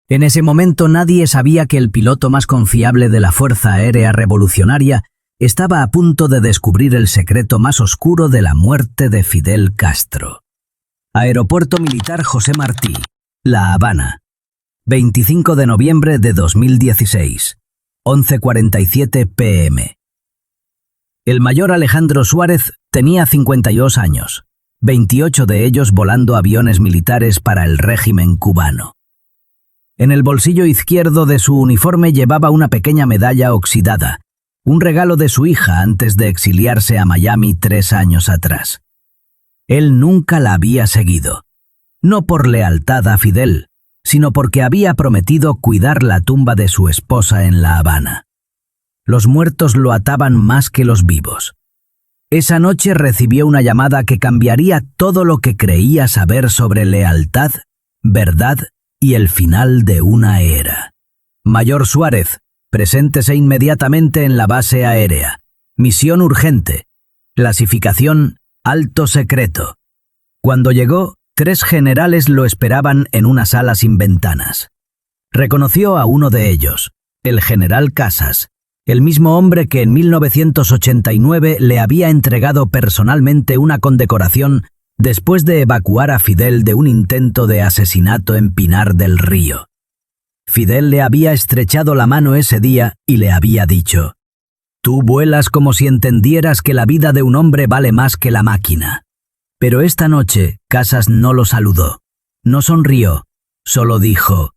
En ese momento nadie sabía que el piloto más confiable de la Fuerza Aérea Revolucionaria estaba a punto de descubrir el secreto más oscuro de la muerte de Fidel Castro. Aeropuerto Militar José Martí, La Habana, 25 de noviembre de 2016, 11:47 p.m. El mayor Alejandro Suárez tenía 52 años, 28 de ellos volando aviones militares para el régimen cubano. En el bolsillo izquierdo de su uniforme llevaba una pequeña medalla oxidada, un regalo de su hija antes de exiliarse a Miami 3 años atrás. Él nunca la había seguido, no por lealtad a Fidel, sino porque había prometido cuidar la tumba de su esposa en La Habana. Los muertos lo ataban más que los vivos. Esa noche recibió una llamada que cambiaría todo lo que creía saber sobre lealtad, verdad y el final de una era. Mayor Suárez, preséntese inmediatamente en la base aérea. Misión urgente. Clasificación alto secreto. Cuando llegó, 3 generales lo esperaban en una sala sin ventanas. Reconoció a uno de ellos, el general Casas, el mismo hombre que en 1989 le había entregado personalmente una condecoración después de evacuar a Fidel de un intento de asesinato en Pinar del Río. Fidel le había estrechado la mano ese día y le había dicho: «Tú vuelas como si entendieras que la vida de un hombre vale más que la máquina». Pero esta noche Casas no lo saludó, no sonrió, solo dijo: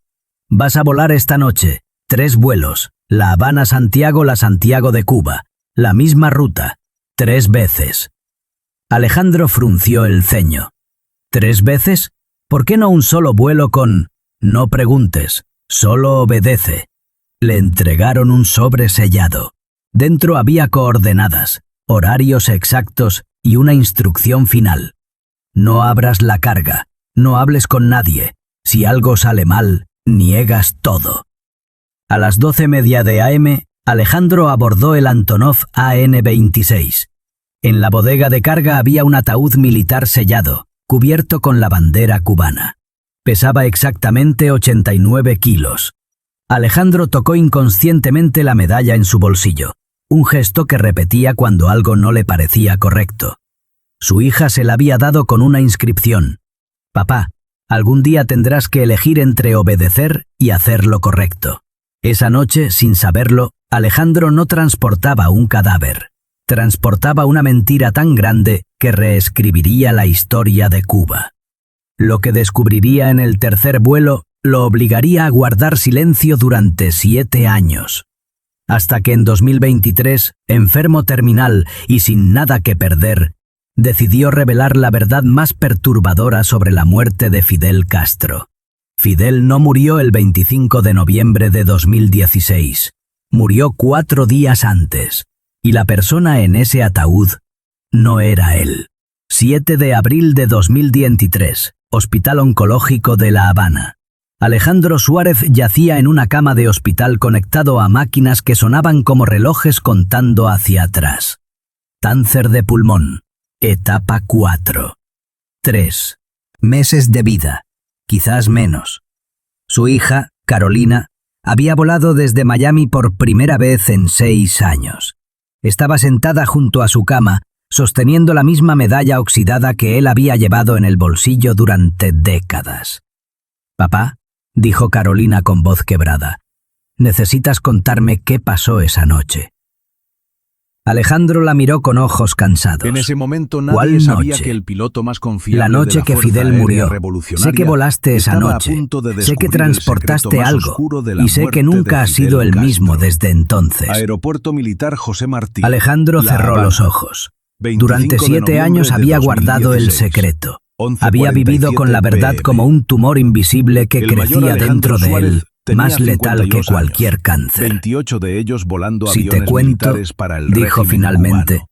«Vas a volar esta noche, 3 vuelos, La Habana-Santiago, la Santiago de Cuba, la misma ruta, 3 veces». Alejandro frunció el ceño. ¿3 veces? ¿Por qué no un solo vuelo con «no preguntes, solo obedece»? Le entregaron un sobre sellado. Dentro había coordenadas, horarios exactos y una instrucción final. No abras la carga, no hables con nadie. Si algo sale mal, niegas todo. A las 12:30 a.m., Alejandro abordó el Antonov AN-26. En la bodega de carga había un ataúd militar sellado, cubierto con la bandera cubana. Pesaba exactamente 89 kilos. Alejandro tocó inconscientemente la medalla en su bolsillo, un gesto que repetía cuando algo no le parecía correcto. Su hija se la había dado con una inscripción: «Papá, algún día tendrás que elegir entre obedecer y hacer lo correcto». Esa noche, sin saberlo, Alejandro no transportaba un cadáver. Transportaba una mentira tan grande que reescribiría la historia de Cuba. Lo que descubriría en el tercer vuelo lo obligaría a guardar silencio durante 7 años. Hasta que en 2023, enfermo terminal y sin nada que perder, decidió revelar la verdad más perturbadora sobre la muerte de Fidel Castro. Fidel no murió el 25 de noviembre de 2016. Murió 4 días antes. Y la persona en ese ataúd no era él. 7 de abril de 2023, Hospital Oncológico de La Habana. Alejandro Suárez yacía en una cama de hospital conectado a máquinas que sonaban como relojes contando hacia atrás. Cáncer de pulmón. Etapa 4. 3 meses de vida, quizás menos. Su hija, Carolina, había volado desde Miami por primera vez en 6 años. Estaba sentada junto a su cama, sosteniendo la misma medalla oxidada que él había llevado en el bolsillo durante décadas. «Papá», dijo Carolina con voz quebrada, «necesitas contarme qué pasó esa noche». Alejandro la miró con ojos cansados. En ese momento ¿Cuál nadie sabía noche? que el piloto más confiable La noche de la que Fuerza Fidel Aérea murió. Revolucionaria Sé que volaste esa estaba a noche. punto de Sé que descubrir el transportaste secreto más algo. oscuro de la Y sé muerte que nunca de has sido Fidel el mismo Castro. desde entonces. Aeropuerto Militar José Martí. Alejandro La cerró Habana. los ojos. 25 Durante de 7 noviembre años de había guardado el 2016. secreto. 11:47 Había vivido con la verdad p.m. como un tumor invisible que El mayor crecía Alejandro dentro de Suárez él, tenía más letal que 52 cualquier años, cáncer. 28 de ellos volando Si te aviones cuento, militares para el dijo régimen finalmente, cubano.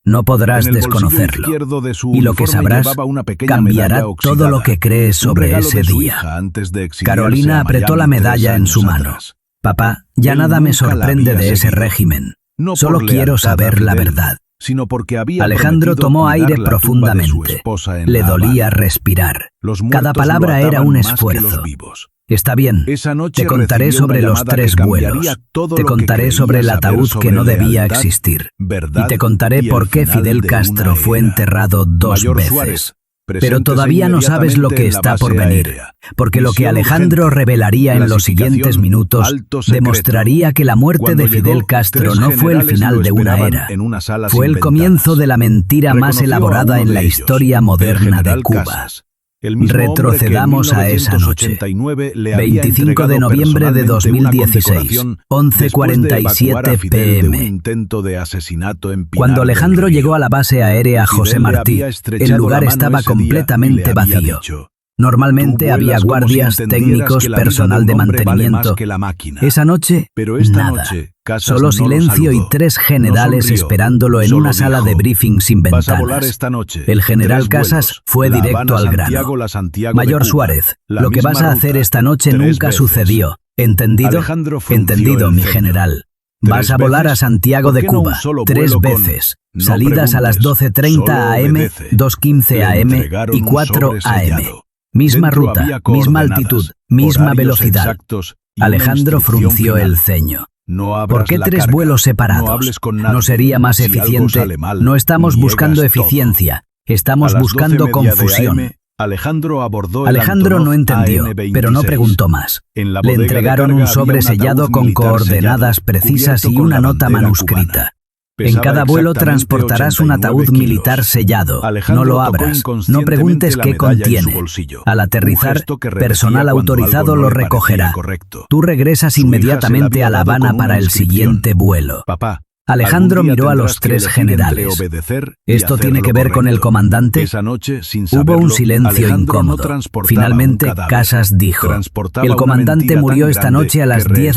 no podrás En el bolsillo desconocerlo. izquierdo de su Y lo que uniforme sabrás llevaba una pequeña cambiará medalla oxidada, todo lo que crees un sobre regalo ese de su día. hija antes de exiliarse Carolina a apretó la Miami 3 medalla en años su mano. atrás. Papá, ya Él nada me nunca la sorprende había de ese seguido. régimen. No Solo por quiero lealtad a saber la Fidel, verdad. sino porque había Alejandro prometido tomó cuidar aire la tumba de su profundamente. esposa en Le La dolía Habana. respirar. Los Cada muertos palabra lo era ataban un más que esfuerzo. los vivos. Está bien. Esa noche Te contaré recibió sobre una los llamada 3 que cambiaría vuelos. todo Te lo que contaré creía sobre el saber ataúd sobre que no debía lealtad, existir. verdad Y te contaré y el por qué final Fidel de Castro una fue era. enterrado 2 Mayor veces. Suárez, Pero preséntese todavía no sabes lo que inmediatamente en la está por base venir, aérea. porque lo que Misión Alejandro urgente. revelaría en los siguientes Clasificación minutos alto secreto. demostraría que la muerte Cuando de Fidel llegó, Castro 3 no fue el generales final lo de una esperaban era. en una sala Fue sin el comienzo ventanas. de la mentira más Reconoció a elaborada uno en de la ellos, historia el moderna de general Cuba. Casas, el mismo hombre que en Retrocedamos a esa noche. 1989 le había 25 de entregado noviembre de personalmente una 2016, condecoración después de evacuar a 11:47 Fidel de un p.m. intento de asesinato en Pinar Cuando Alejandro del Río. llegó a la base aérea José Fidel le Martí, había el estrechado lugar la mano estaba ese día y completamente le había vacío. dicho: Normalmente "Tú había vuelas como si guardias, entendieras técnicos, que la vida personal de de un hombre vale mantenimiento. más que la máquina". Esa noche, Pero esta nada. noche, Casas Solo no lo silencio y saludó, 3 no generales sonrió, esperándolo en solo una sala de dijo: briefing sin "Vas a volar ventanas. esta noche. El general 3 Casas vuelos, fue La directo Habana, al grano. Santiago, la Santiago de Mayor Cuba, Suárez, la lo que vas misma a hacer ruta, esta noche 3 nunca veces". sucedió. ¿Entendido? Alejandro frunció Entendido, el mi ceño. general. 3 Vas a volar a veces. Santiago ¿Por de qué no un Cuba, solo 3 vuelo con veces. no Salidas a las preguntes, 12:30 solo am, obedece? 2:15 Le am entregaron y un 4 sobre am. sellado. Misma Dentro ruta, había misma coordenadas, altitud, misma horarios velocidad. exactos y una Alejandro instrucción frunció final. el ceño. No abras ¿Por qué la 3 carga, vuelos separados? No hables con ¿No nadie. sería más Si algo eficiente? sale mal, No estamos niegas buscando todo. eficiencia, A estamos las buscando 12:30 confusión. AM, Alejandro abordó el Alejandro Antonov no entendió, AN-26. pero no preguntó más. En la Le bodega de entregaron carga un había sobre un sellado ataúd con militar coordenadas sellado, precisas y cubierto con una la nota bandera manuscrita. cubana. En Pesaba cada vuelo exactamente transportarás un 89 ataúd militar kilos. sellado. Alejandro No lo tocó abras. No inconscientemente preguntes la qué medalla en su contiene. bolsillo. Al Un aterrizar, gesto que repetía personal cuando autorizado algo no lo le parecía recogerá. correcto. Tú regresas Su hija se la inmediatamente había a La dado Habana con una para el inscripción: siguiente vuelo. "Papá, Alejandro algún día miró a tendrás los que 3 elegir entre generales. obedecer y ¿Esto hacer tiene lo que ver con el correcto". comandante? Esa noche, sin Hubo saberlo, un silencio Alejandro no incómodo. transportaba Finalmente, un cadáver. Casas dijo: Transportaba el una comandante mentira murió tan esta grande noche a las que reescribiría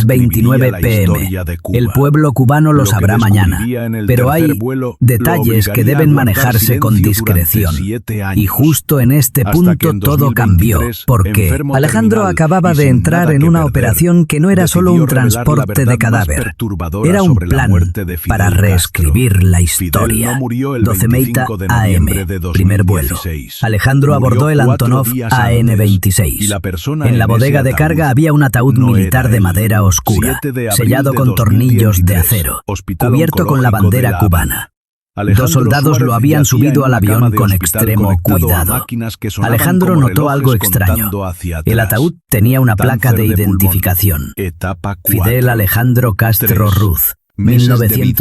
10:29 la p.m. historia de Cuba. El pueblo cubano lo Lo que sabrá mañana. descubriría en el Pero tercer hay vuelo lo detalles que obligaría a deben guardar manejarse con silencio durante discreción. 7 años. Y justo en este Hasta punto que en todo cambió, 2023, porque enfermo Alejandro terminal acababa y de sin entrar nada en que una perder, operación que no era solo decidió un revelar la transporte verdad de más cadáver. perturbadora Era un sobre la plan muerte de Fidel para Castro. reescribir la Fidel historia. no murió el 12:30 25 de am, noviembre de primer vuelo. 2016. Alejandro Murió abordó el 4 Antonov días antes, AN-26. y la persona En la en ese bodega de ataúd carga había un ataúd no militar era de él. madera oscura, 7 de abril sellado de con tornillos de 2023, acero, Hospital cubierto con la Oncológico de bandera La Habana. cubana. Alejandro 2 soldados Suárez lo habían yacía subido en al una cama avión de con hospital extremo conectado a cuidado. máquinas que sonaban Alejandro como notó algo relojes extraño. contando hacia El atrás. ataúd tenía una placa Cáncer de de pulmón. identificación. Etapa 4. Fidel Alejandro Castro 3 Ruz, meses de vida,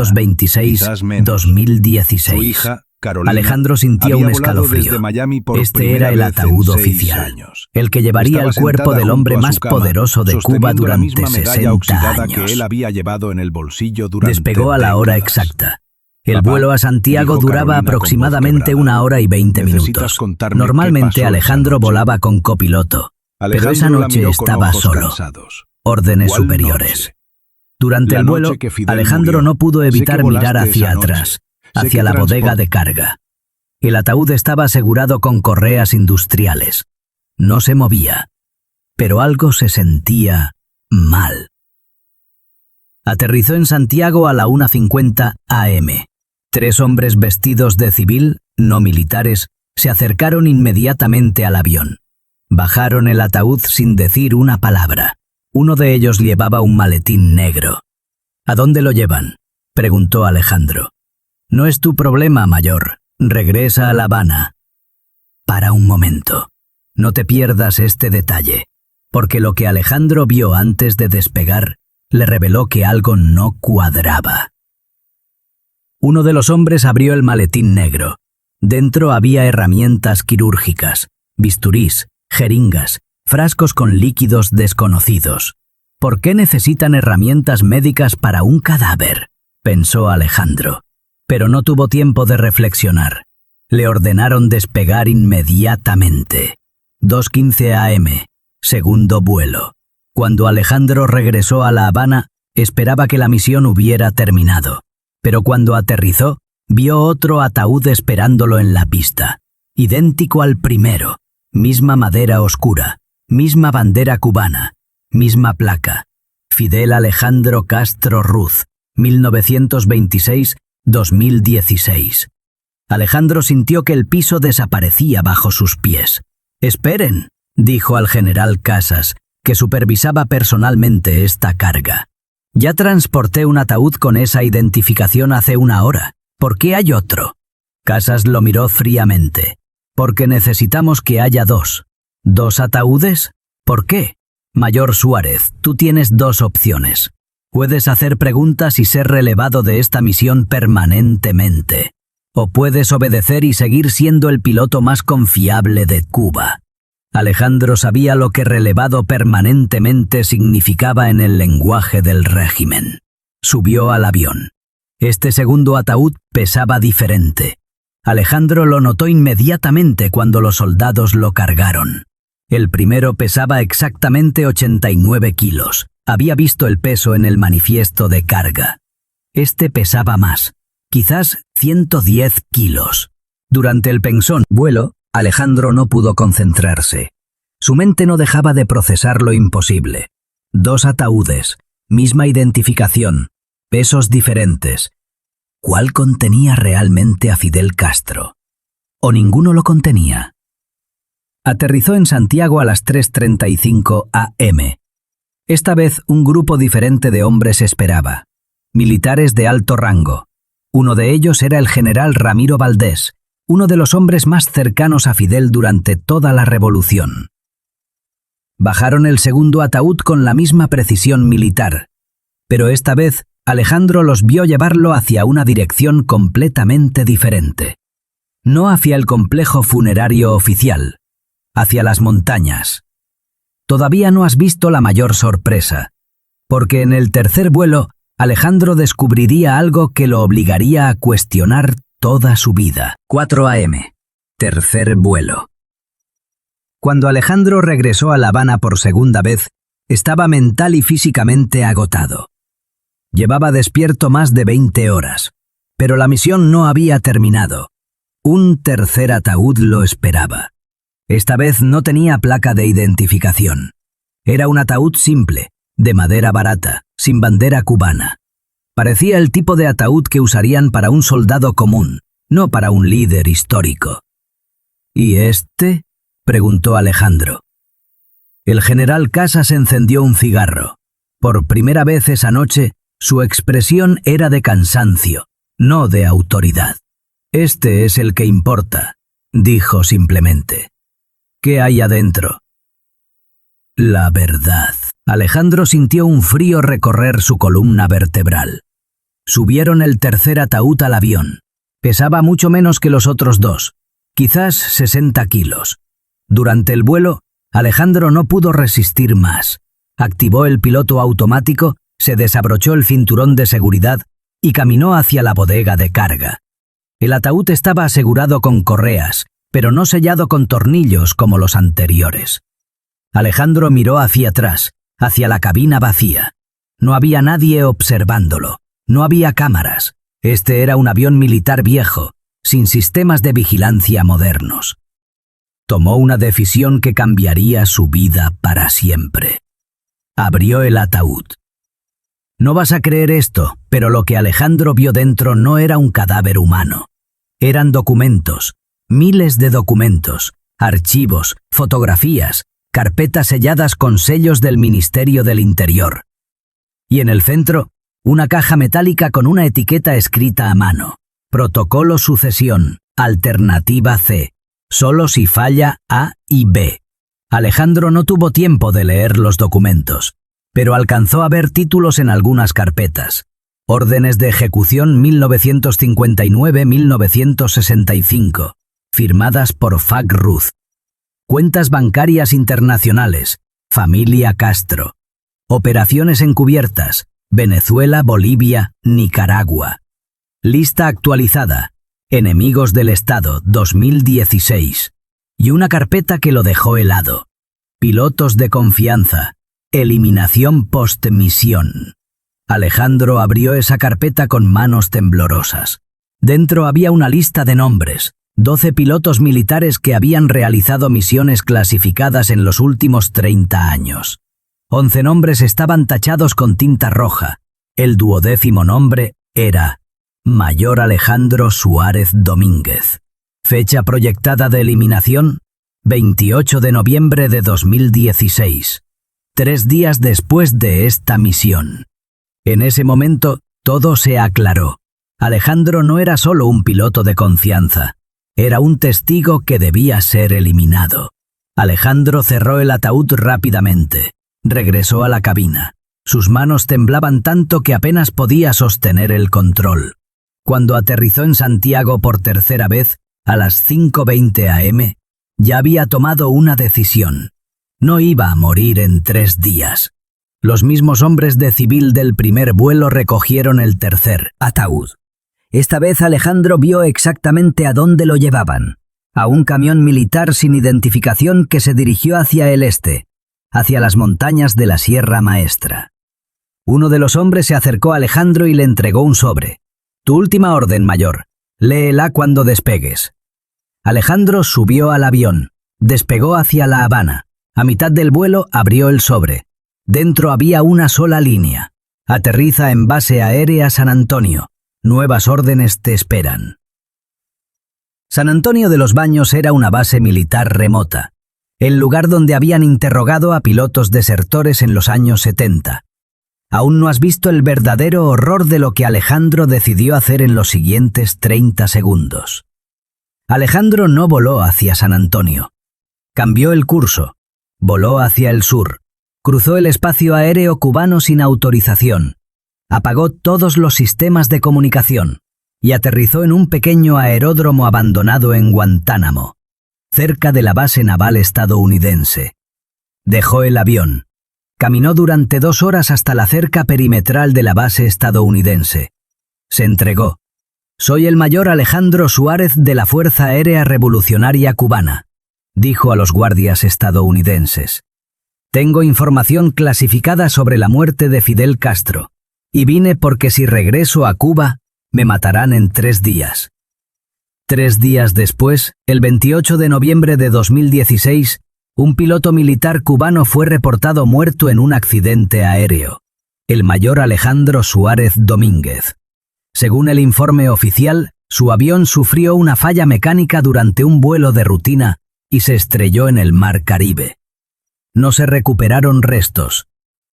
quizás menos. 1926. Su hija, Carolina, Alejandro sintió había un volado escalofrío. desde Miami por Este primera era el vez en ataúd 6 oficial, años. el que llevaría Estaba el cuerpo sentada del hombre junto a más su cama, poderoso de Cuba sosteniendo la durante misma medalla 60 oxidada años. que él había llevado en el bolsillo durante Despegó a la hora décadas. exacta. El Papá, vuelo a Santiago dijo duraba Carolina con voz aproximadamente quebrada, 1 hora y 20 necesitas minutos. contarme qué Normalmente pasó esa Alejandro noche. volaba con copiloto, pero esa Alejandro la noche miró con estaba ojos solo. cansados. Órdenes ¿Cuál superiores. noche? Durante La el vuelo, noche que Fidel Alejandro murió. no pudo Sé que evitar volaste mirar hacia esa noche. atrás, Sé hacia que la bodega de carga. El ataúd estaba asegurado con correas industriales. No se movía, pero algo se sentía mal. Aterrizó en Santiago a la 1:50 am. 3 hombres vestidos de civil, no militares, se acercaron inmediatamente al avión. Bajaron el ataúd sin decir una palabra. Uno de ellos llevaba un maletín negro. ¿A dónde lo llevan?, preguntó Alejandro. No es tu problema, mayor. Regresa a La Habana. Para un momento. No te pierdas este detalle, porque lo que Alejandro vio antes de despegar le reveló que algo no cuadraba. Uno de los hombres abrió el maletín negro. Dentro había herramientas quirúrgicas, bisturís, jeringas, frascos con líquidos desconocidos. ¿Por qué necesitan herramientas médicas para un cadáver?, pensó Alejandro. Pero no tuvo tiempo de reflexionar. Le ordenaron despegar inmediatamente. 2:15 am, segundo vuelo. Cuando Alejandro regresó a La Habana, esperaba que la misión hubiera terminado. Pero cuando aterrizó, vio otro ataúd esperándolo en la pista. Idéntico al primero. Misma madera oscura. Misma bandera cubana. Misma placa. Fidel Alejandro Castro Ruz, 1926-2016. Alejandro sintió que el piso desaparecía bajo sus pies. «Esperen», dijo al general Casas, que supervisaba personalmente esta carga. Ya transporté un ataúd con esa identificación hace 1 hora. ¿Por qué hay otro? Casas lo miró fríamente. Porque necesitamos que haya 2. ¿2 ataúdes? ¿Por qué? Mayor Suárez, tú tienes 2 opciones. Puedes hacer preguntas y ser relevado de esta misión permanentemente. O puedes obedecer y seguir siendo el piloto más confiable de Cuba. Alejandro sabía lo que relevado permanentemente significaba en el lenguaje del régimen. Subió al avión. Este segundo ataúd pesaba diferente. Alejandro lo notó inmediatamente cuando los soldados lo cargaron. El primero pesaba exactamente 89 kilos. Había visto el peso en el manifiesto de carga. Este pesaba más, quizás 110 kilos. Durante el pensón vuelo, Alejandro no pudo concentrarse. Su mente no dejaba de procesar lo imposible. 2 ataúdes, misma identificación, pesos diferentes. ¿Cuál contenía realmente a Fidel Castro? ¿O ninguno lo contenía? Aterrizó en Santiago a las 3:35 am. Esta vez un grupo diferente de hombres esperaba. Militares de alto rango. Uno de ellos era el general Ramiro Valdés, uno de los hombres más cercanos a Fidel durante toda la revolución. Bajaron el segundo ataúd con la misma precisión militar, pero esta vez Alejandro los vio llevarlo hacia una dirección completamente diferente. No hacia el complejo funerario oficial, hacia las montañas. Todavía no has visto la mayor sorpresa, porque en el tercer vuelo Alejandro descubriría algo que lo obligaría a cuestionar toda su vida. 4 am. Tercer vuelo. Cuando Alejandro regresó a La Habana por segunda vez, estaba mental y físicamente agotado. Llevaba despierto más de 20 horas, pero la misión no había terminado. Un tercer ataúd lo esperaba. Esta vez no tenía placa de identificación. Era un ataúd simple, de madera barata, sin bandera cubana. Parecía el tipo de ataúd que usarían para un soldado común, no para un líder histórico. ¿Y este?, preguntó Alejandro. El general Casas encendió un cigarro. Por primera vez esa noche, su expresión era de cansancio, no de autoridad. Este es el que importa, dijo simplemente. ¿Qué hay adentro? La verdad. Alejandro sintió un frío recorrer su columna vertebral. Subieron el tercer ataúd al avión. Pesaba mucho menos que los otros 2, quizás 60 kilos. Durante el vuelo, Alejandro no pudo resistir más. Activó el piloto automático, se desabrochó el cinturón de seguridad y caminó hacia la bodega de carga. El ataúd estaba asegurado con correas, pero no sellado con tornillos como los anteriores. Alejandro miró hacia atrás, hacia la cabina vacía. No había nadie observándolo, no había cámaras. Este era un avión militar viejo, sin sistemas de vigilancia modernos. Tomó una decisión que cambiaría su vida para siempre. Abrió el ataúd. No vas a creer esto, pero lo que Alejandro vio dentro no era un cadáver humano. Eran documentos, miles de documentos, archivos, fotografías, carpetas selladas con sellos del Ministerio del Interior. Y en el centro, una caja metálica con una etiqueta escrita a mano. Protocolo sucesión, alternativa C. Solo si falla A y B. Alejandro no tuvo tiempo de leer los documentos, pero alcanzó a ver títulos en algunas carpetas. Órdenes de ejecución 1959-1965, firmadas por Fac Ruth. Cuentas bancarias internacionales, familia Castro. Operaciones encubiertas, Venezuela, Bolivia, Nicaragua. Lista actualizada, Enemigos del Estado 2016. Y una carpeta que lo dejó helado. Pilotos de confianza, eliminación post-misión. Alejandro abrió esa carpeta con manos temblorosas. Dentro había una lista de nombres, 12 pilotos militares que habían realizado misiones clasificadas en los últimos 30 años. 11 nombres estaban tachados con tinta roja. El 12º nombre era Mayor Alejandro Suárez Domínguez. Fecha proyectada de eliminación, 28 de noviembre de 2016. 3 días después de esta misión. En ese momento, todo se aclaró. Alejandro no era solo un piloto de confianza, era un testigo que debía ser eliminado. Alejandro cerró el ataúd rápidamente. Regresó a la cabina. Sus manos temblaban tanto que apenas podía sostener el control. Cuando aterrizó en Santiago por tercera vez, a las 5:20 am, ya había tomado una decisión. No iba a morir en 3 días. Los mismos hombres de civil del primer vuelo recogieron el tercer ataúd. Esta vez Alejandro vio exactamente a dónde lo llevaban. A un camión militar sin identificación que se dirigió hacia el este, hacia las montañas de la Sierra Maestra. Uno de los hombres se acercó a Alejandro y le entregó un sobre. «Tu última orden, mayor. Léela cuando despegues». Alejandro subió al avión. Despegó hacia La Habana. A mitad del vuelo abrió el sobre. Dentro había una sola línea. «Aterriza en base aérea San Antonio. Nuevas órdenes te esperan». San Antonio de los Baños era una base militar remota, el lugar donde habían interrogado a pilotos desertores en los años 70. Aún no has visto el verdadero horror de lo que Alejandro decidió hacer en los siguientes 30 segundos. Alejandro no voló hacia San Antonio. Cambió el curso. Voló hacia el sur. Cruzó el espacio aéreo cubano sin autorización. Apagó todos los sistemas de comunicación y aterrizó en un pequeño aeródromo abandonado en Guantánamo, cerca de la base naval estadounidense. Dejó el avión. Caminó durante 2 horas hasta la cerca perimetral de la base estadounidense. Se entregó. «Soy el mayor Alejandro Suárez de la Fuerza Aérea Revolucionaria Cubana», dijo a los guardias estadounidenses. «Tengo información clasificada sobre la muerte de Fidel Castro, y vine porque si regreso a Cuba, me matarán en 3 días». 3 días después, el 28 de noviembre de 2016, un piloto militar cubano fue reportado muerto en un accidente aéreo, el mayor Alejandro Suárez Domínguez. Según el informe oficial, su avión sufrió una falla mecánica durante un vuelo de rutina y se estrelló en el Mar Caribe. No se recuperaron restos,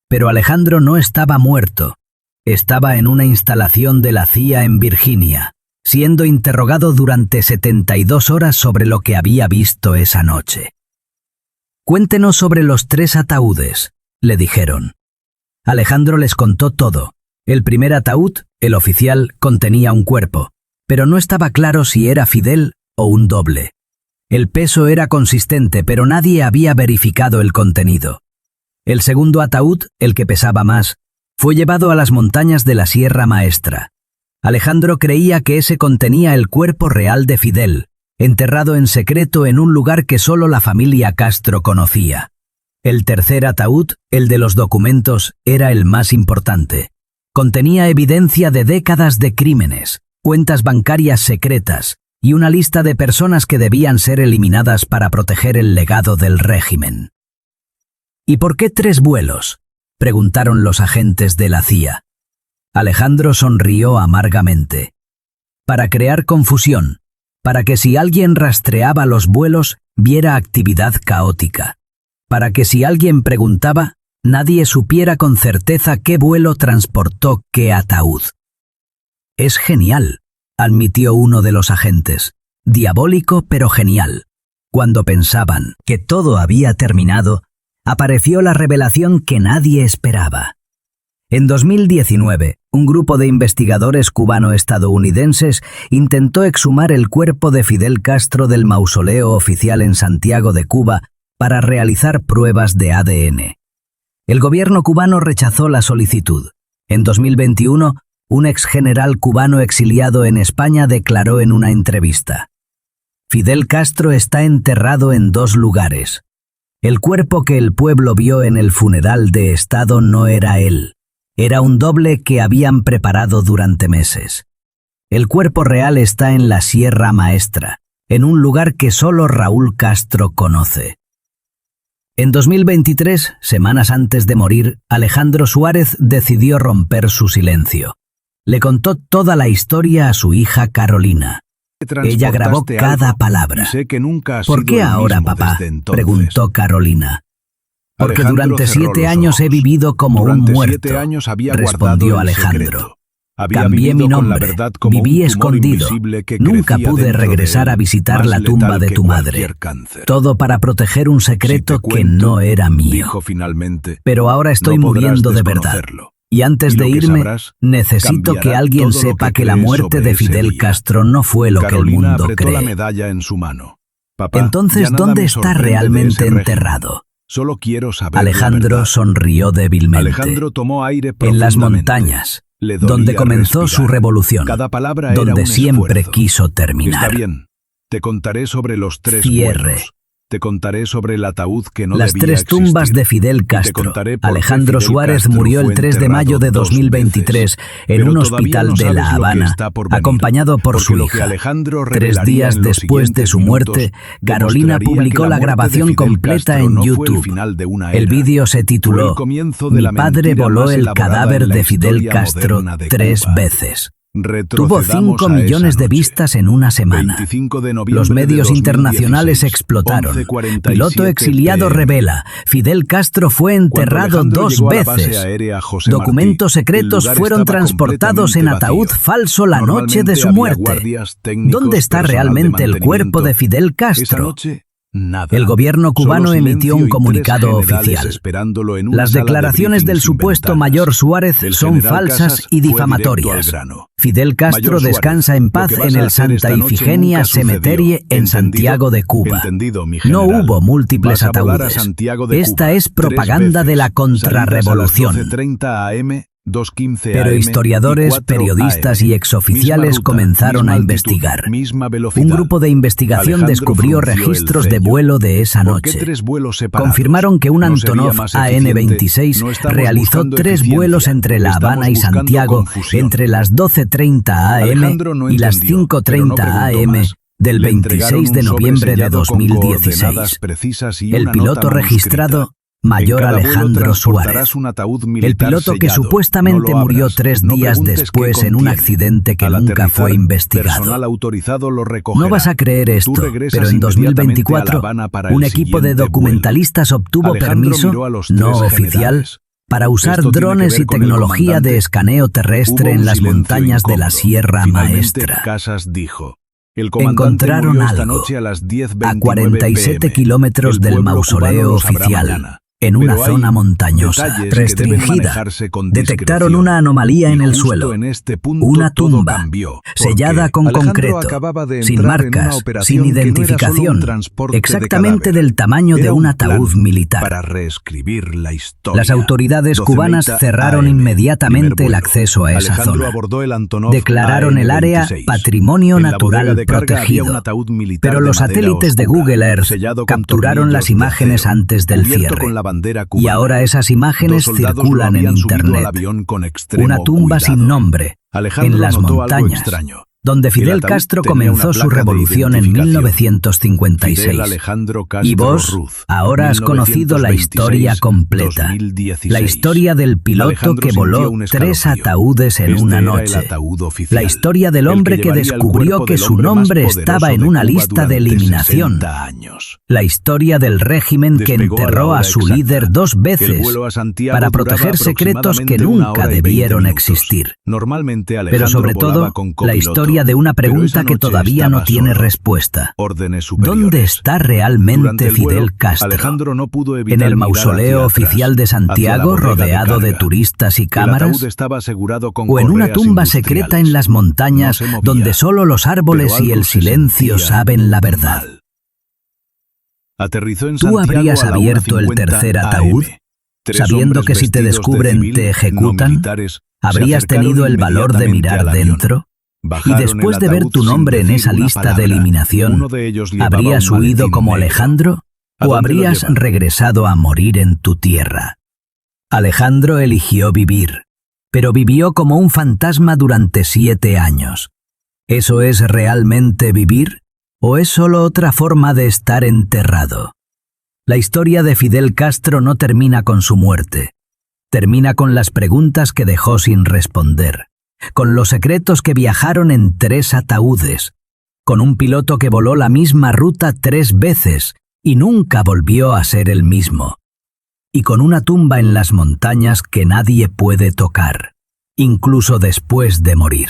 pero Alejandro no estaba muerto. Estaba en una instalación de la CIA en Virginia, siendo interrogado durante 72 horas sobre lo que había visto esa noche. «Cuéntenos sobre los 3 ataúdes», le dijeron. Alejandro les contó todo. El primer ataúd, el oficial, contenía un cuerpo, pero no estaba claro si era Fidel o un doble. El peso era consistente, pero nadie había verificado el contenido. El segundo ataúd, el que pesaba más, fue llevado a las montañas de la Sierra Maestra. Alejandro creía que ese contenía el cuerpo real de Fidel, enterrado en secreto en un lugar que solo la familia Castro conocía. El tercer ataúd, el de los documentos, era el más importante. Contenía evidencia de décadas de crímenes, cuentas bancarias secretas y una lista de personas que debían ser eliminadas para proteger el legado del régimen. «¿Y por qué 3 vuelos?», preguntaron los agentes de la CIA. Alejandro sonrió amargamente. «Para crear confusión, para que si alguien rastreaba los vuelos, viera actividad caótica. Para que si alguien preguntaba, nadie supiera con certeza qué vuelo transportó qué ataúd». «Es genial», admitió uno de los agentes. «Diabólico, pero genial». Cuando pensaban que todo había terminado, apareció la revelación que nadie esperaba. En 2019, un grupo de investigadores cubano-estadounidenses intentó exhumar el cuerpo de Fidel Castro del mausoleo oficial en Santiago de Cuba para realizar pruebas de ADN. El gobierno cubano rechazó la solicitud. En 2021, un exgeneral cubano exiliado en España declaró en una entrevista: «Fidel Castro está enterrado en 2 lugares. El cuerpo que el pueblo vio en el funeral de Estado no era él. Era un doble que habían preparado durante meses. El cuerpo real está en la Sierra Maestra, en un lugar que solo Raúl Castro conoce». En 2023, semanas antes de morir, Alejandro Suárez decidió romper su silencio. Le contó toda la historia a su hija Carolina. Ella grabó cada palabra. Sé que nunca has «¿Por sido qué el ahora, mismo papá?», desde entonces. preguntó Carolina. Porque Alejandro durante cerró 7 los años he ojos. vivido como Durante un 7 muerto, años había respondió guardado el Alejandro. secreto. Había Cambié vivido mi con la nombre, verdad como viví un tumor escondido. invisible que Nunca crecía pude dentro de regresar él, a visitar más la tumba letal de que tu madre. cualquier cáncer. Todo para proteger un Si te secreto que cuento, no era mío. dijo finalmente, Pero ahora estoy no podrás muriendo de verdad. desconocerlo. Y antes Y lo de que irme, sabrás necesito que cambiará alguien todo lo sepa que que la crees muerte sobre de ese Fidel día. Castro no fue lo que el Carolina mundo apretó la cree. medalla en su mano. Papá, Entonces, ya nada ¿dónde me está sorprende de realmente ese régimen. enterrado? Solo quiero saber la Alejandro verdad. sonrió débilmente. Alejandro tomó aire En las profundamente. montañas, Le dolía donde comenzó respirar. su revolución, Cada palabra era donde un siempre esfuerzo. quiso terminar. Está bien. Te contaré sobre los 3 Cierre. vuelos. Te contaré sobre el ataúd que no Las debía 3 tumbas existir. de Fidel Y te Castro. contaré por qué Alejandro Fidel Suárez Castro murió el fue 3 de mayo de enterrado 2 2023 veces. en Pero un todavía hospital no de sabes La lo que Habana, está por venir, acompañado por porque su lo que hija. Alejandro 3 revelaría días en los después de su siguientes muerte, minutos Carolina demostraría publicó que la muerte de grabación Fidel completa Castro en no fue el YouTube. final de una El era. vídeo se Fue el tituló comienzo de Mi la padre mentira voló más el elaborada cadáver en la de Fidel historia Castro moderna de 3 Cuba. veces. Tuvo Retrocedamos 5 a esa millones de noche. vistas en una semana. 25 de noviembre Los de medios 2016, internacionales explotaron. 11:47 Piloto exiliado p.m. revela, Fidel Castro fue Cuando enterrado Alejandro 2 llegó a la base veces. aérea José Documentos Martí, el secretos lugar fueron estaba transportados en completamente ataúd vacío. falso la noche de Normalmente su había muerte. guardias, técnicos, ¿Dónde está personal de realmente el cuerpo de mantenimiento. Fidel Esa Castro? noche, nada. El gobierno cubano Solo emitió un silencio y 3 comunicado generales oficial. esperándolo en una Las sala de declaraciones briefing del sin supuesto ventanas. mayor Suárez El son general falsas Casas y fue directo al difamatorias. grano. Fidel Castro Mayor Suárez, descansa en lo paz que vas en a el hacer Santa esta noche Ifigenia nunca sucedió. Cemetery en ¿Entendido? Santiago de Cuba. Entendido, mi No general. hubo múltiples Vas a volar a ataúdes. Santiago de Esta Cuba es 3 propaganda de la veces. contrarrevolución. Salidas a las 12:30 am, 2:15 Pero am historiadores, y 4 periodistas am. y exoficiales Misma ruta, comenzaron misma a altitud, investigar. misma velocidad. Un grupo de investigación Alejandro descubrió frunció el registros de ceño. vuelo de esa ¿Por qué noche. 3 vuelos separados? Confirmaron que un ¿No sería Antonov más AN-26 No estamos realizó buscando 3 eficiencia, vuelos entre La estamos Habana y buscando Santiago confusión. entre las 12:30 am Alejandro no y las entendió, pero no 5:30 preguntó am más. del Le entregaron 26 de un sobre noviembre de sellado con 2016. coordenadas precisas y El una piloto nota registrado, manuscrita. Mayor En cada vuelo Alejandro transportarás Suárez. un ataúd El militar piloto que sellado. supuestamente No lo murió abras, 3 no días preguntes después qué en un contiene. accidente que Al nunca aterrizar, fue investigado. personal autorizado lo recogerá. No vas a creer Tú esto, regresas pero en inmediatamente a La 2024, Habana para un el equipo de siguiente documentalistas obtuvo Alejandro permiso, miró a los no 3 oficial, generales. para usar Esto tiene que drones ver y con el tecnología de comandante. escaneo terrestre Hubo en un las silencio montañas de la incómodo. Sierra Finalmente, Maestra. Casas dijo: el comandante Encontraron murió esta algo noche a las 10:29 a 47 p.m. kilómetros El del pueblo mausoleo cubano lo sabrá oficial, mañana. en una Pero hay zona montañosa, detalles que deben restringida. manejarse con Detectaron discreción. una anomalía en Y el justo suelo. en este punto Una todo tumba, cambió, sellada porque con Alejandro concreto, acababa de sin entrar en una marcas, operación sin que no era solo un identificación, transporte de exactamente cadáver. del tamaño de Era un un ataúd plan militar. para reescribir la historia. Las autoridades 12:30 cubanas cerraron AM, inmediatamente primer el vuelo. acceso a esa Alejandro zona. abordó el Antonov Declararon el área AN-26. Patrimonio En la bodega Natural de carga había un Protegido. ataúd militar Pero de los madera satélites de oscura, Google Earth sellado con capturaron las tornillos de imágenes acero, antes del cubierto cierre. con la bandera Y cubana. ahora esas imágenes 2 soldados lo circulan en habían subido al Internet. avión con extremo Una tumba cuidado. sin nombre, Alejandro en las notó algo montañas, extraño. donde El Fidel ataúd Castro tenía comenzó una su placa de revolución en identificación. 1956. Fidel Alejandro Castro Y vos Ruz, ahora has conocido la historia completa. 2016. La historia del piloto Alejandro que sintió voló un 3 escalofrío. ataúdes en Este una era noche. el ataúd oficial, La historia del el hombre que llevaría el descubrió cuerpo que del su hombre más nombre poderoso estaba en de una Cuba lista de durante eliminación. 60 años. La historia del régimen que Despegó a la enterró hora a su exacta. líder 2 El veces vuelo a Santiago para duraba proteger secretos que aproximadamente 1 nunca hora y 20 debieron minutos. existir. Normalmente Alejandro Pero sobre volaba todo, con la copiloto, historia de una pero pregunta esa que noche todavía no estaba tiene solo. respuesta. Órdenes superiores. ¿Dónde está Durante realmente el vuelo, Fidel Castro? Alejandro no pudo evitar ¿En el mirar mausoleo hacia oficial de atrás, hacia la Santiago bodega rodeado de carga. turistas y El cámaras? ataúd estaba asegurado con ¿O en una correas tumba industriales. secreta en las montañas No se movía, donde solo los árboles pero y el algo se silencio sentía saben la verdad? mal. Aterrizó en ¿Tú Santiago habrías a la abierto el 1:50 tercer AM. ataúd, 3 sabiendo hombres que si te vestidos de descubren civil, te no ejecutan? militares, se ¿Habrías acercaron tenido el valor de inmediatamente mirar al avión. dentro? Y Bajaron después el de ver ataúd tu sin nombre en decir esa una lista de palabra. eliminación, Uno de ellos llevaba ¿habrías un huido maletín como negro. Alejandro? ¿A ¿O dónde lo habrías llevan? regresado a morir en tu tierra? Alejandro eligió vivir, pero vivió como un fantasma durante 7 años. ¿Eso es realmente vivir? ¿O es solo otra forma de estar enterrado? La historia de Fidel Castro no termina con su muerte. Termina con las preguntas que dejó sin responder, con los secretos que viajaron en 3 ataúdes, con un piloto que voló la misma ruta 3 veces y nunca volvió a ser el mismo. y con una tumba en las montañas que nadie puede tocar, incluso después de morir.